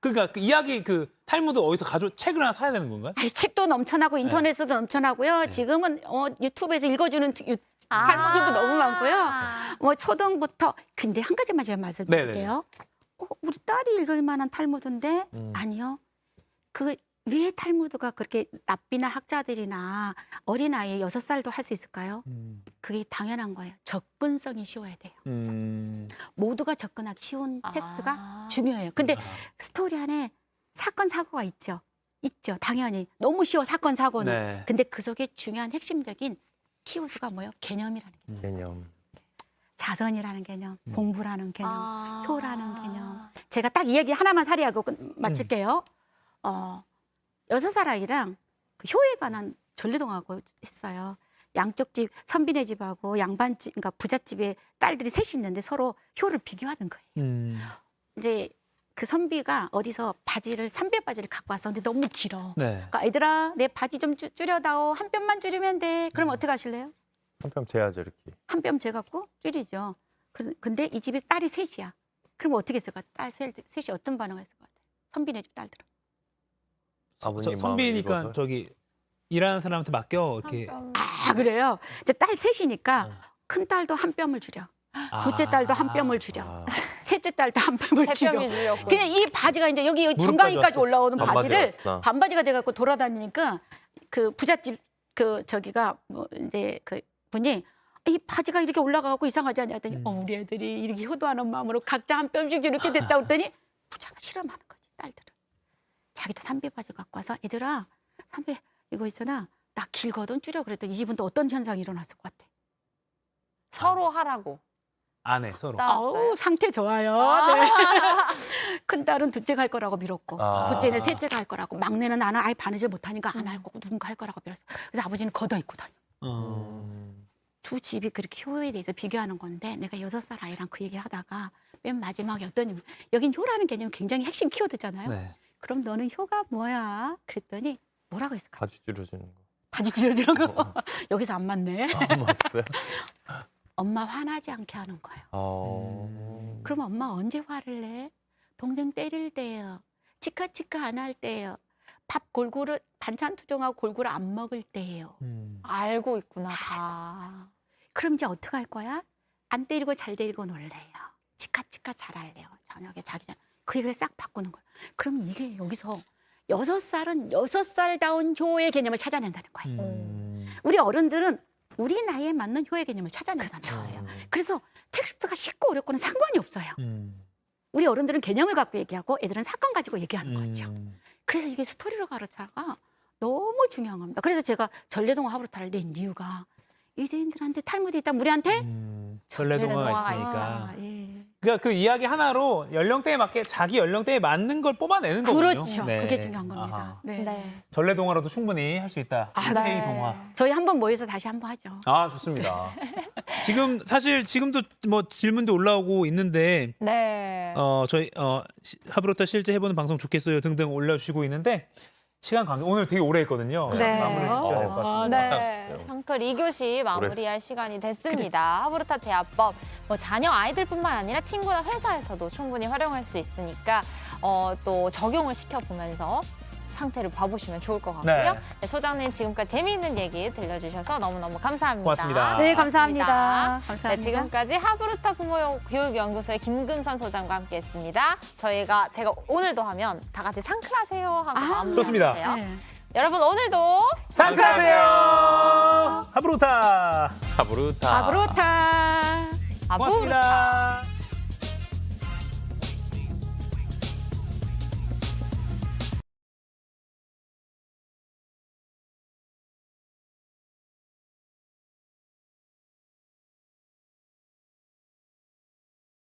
그러니까 그 이야기 탈무드 어디서 책을 하나 사야 되는 건가요? 책도 넘쳐나고 인터넷에도 넘쳐나고요. 지금은 유튜브에서 읽어주는 탈무드도 너무 많고요. 뭐 초등부터. 근데 한 가지만 제가 말씀드릴게요. 우리 딸이 읽을 만한 탈무드인데 아니요. 왜 탈무드가 그렇게 납비나 학자들이나 어린아이 6살도 할 수 있을까요? 그게 당연한 거예요. 접근성이 쉬워야 돼요. 모두가 접근하기 쉬운 텍스트가 중요해요. 근데 스토리 안에 사건, 사고가 있죠. 당연히. 너무 쉬워, 사건, 사고는. 네. 근데 그 속에 중요한 핵심적인 키워드가 뭐예요? 개념이라는 게. 개념. 자선이라는 개념, 공부라는 개념, 효라는 개념. 제가 딱 이 얘기 하나만 살이하고 마칠게요. 6살 아이랑 그 효에 관한 전래동화하고 했어요. 양쪽 집, 선비네 집하고 양반집, 그러니까 부잣집에 딸들이 셋이 있는데 서로 효를 비교하는 거예요. 이제 그 선비가 어디서 삼배 바지를 갖고 왔어. 근데 너무 길어. 네. 그러니까 애들아, 내 바지 좀 줄여다오. 한 뼘만 줄이면 돼. 그럼 어떻게 하실래요? 한 뼘 재야죠 이렇게. 한 뼘 재갖고 줄이죠. 근데 이 집에 딸이 셋이야. 그럼 어떻게 했을까? 딸 셋이 어떤 반응을 했을 것 같아요? 선비네 집 딸들은. 아버님 선비니까 마음을 저기 일하는 사람한테 맡겨 이렇게. 그래요. 이제 딸 셋이니까 큰 딸도 한 뼘을 줄여. 둘째 딸도 한 뼘을 줄여. 셋째 딸도 한 뼘을 줄여. 세 뼘이 줄였고. 그냥 이 바지가 이제 여기 무릎까지 정강이까지 왔어. 올라오는 반바지 바지를 왔다. 반바지가 돼갖고 돌아다니니까 그 부잣집 저기가 뭐 이제 그 분이 이 바지가 이렇게 올라가고 이상하지 않냐 했더니 우리 애들이 이렇게 효도하는 마음으로 각자 한 뼘씩 이렇게 됐다 했더니 부자가 실험하는 거지 딸들은. 자기도 삼배 바지 갖고 와서 애들아 삼배 이거 있잖아 나 길거든 줄여 그랬더니 이 집은 또 어떤 현상이 일어났을 것 같아? 서로 하라고. 안 해, 서로. 따왔어요? 상태 좋아요. 네. 큰 딸은 둘째가 할 거라고 밀었고 둘째는 셋째가 할 거라고 막내는 나는 아예 바느질 못하니까 안 할 거고 누군가 할 거라고 밀었어. 그래서 아버지는 걷어 입고 다녀. 두 집이 그렇게 효에 대해서 비교하는 건데 내가 6살 아이랑 그 얘기를 하다가 맨 마지막에 여긴 효라는 개념이 굉장히 핵심 키워드잖아요. 네. 그럼 너는 효가 뭐야? 그랬더니 뭐라고 했을까? 바지 줄여주는 거. 바지 줄여주는 거. 여기서 안 맞네. 맞어요? 엄마 화나지 않게 하는 거예요. 그럼 엄마 언제 화를 내? 동생 때릴 때예요. 치카치카 안 할 때예요. 밥 골고루 반찬 투정하고 골고루 안 먹을 때예요. 알고 있구나 다. 그럼 이제 어떻게 할 거야? 안 때리고 잘 때리고 놀래요. 치카치카 잘할래요. 저녁에 자기 전 그 얘기를 싹 바꾸는 거예요. 그럼 이게 여기서 6살은 6살다운 효의 개념을 찾아낸다는 거예요. 우리 어른들은 우리 나이에 맞는 효의 개념을 찾아낸다는 거예요. 그래서 텍스트가 쉽고 어렵고는 상관이 없어요. 우리 어른들은 개념을 갖고 얘기하고 애들은 사건 가지고 얘기하는 거죠. 그래서 이게 스토리로 가르쳐가 너무 중요한 겁니다. 그래서 제가 전래동화 하브루타를 낸 이유가 유대인들한테 탈무드 있다면 우리한테 전래동화가 전래동화가 있으니까. 예. 그러니까 그 이야기 하나로 연령대에 맞게 자기 연령대에 맞는 걸 뽑아내는 거군요. 그렇죠. 네. 그게 중요한 겁니다. 아하. 네. 네. 전래동화로도 충분히 할 수 있다. 네. K 동화. 저희 한번 모여서 다시 한번 하죠. 아, 좋습니다. 지금도 뭐 질문도 올라오고 있는데 네. 저희 하브루타 실제 해보는 방송 좋겠어요 등등 올려주시고 있는데 시간 관계 오늘 되게 오래 했거든요. 네. 마무리 해주셔야 될 것 같습니다. 네, 상클 2교시 마무리할 시간이 됐습니다. 하브루타 대화법, 뭐 자녀 아이들뿐만 아니라 친구나 회사에서도 충분히 활용할 수 있으니까 또 적용을 시켜보면서 상태를 봐보시면 좋을 것 같고요. 네. 네, 소장님 지금까지 재미있는 얘기 들려주셔서 너무너무 감사합니다. 고맙습니다. 네, 감사합니다. 감사합니다. 네, 지금까지 하브루타 부모교육연구소의 김금선 소장과 함께했습니다. 제가 오늘도 하면 다 같이 상클하세요 하고 마무리하면 좋습니다. 돼요. 네. 여러분 오늘도 상쾌하세요. 하브루타. 하브루타. 아브로타. 아브루타. 고맙습니다.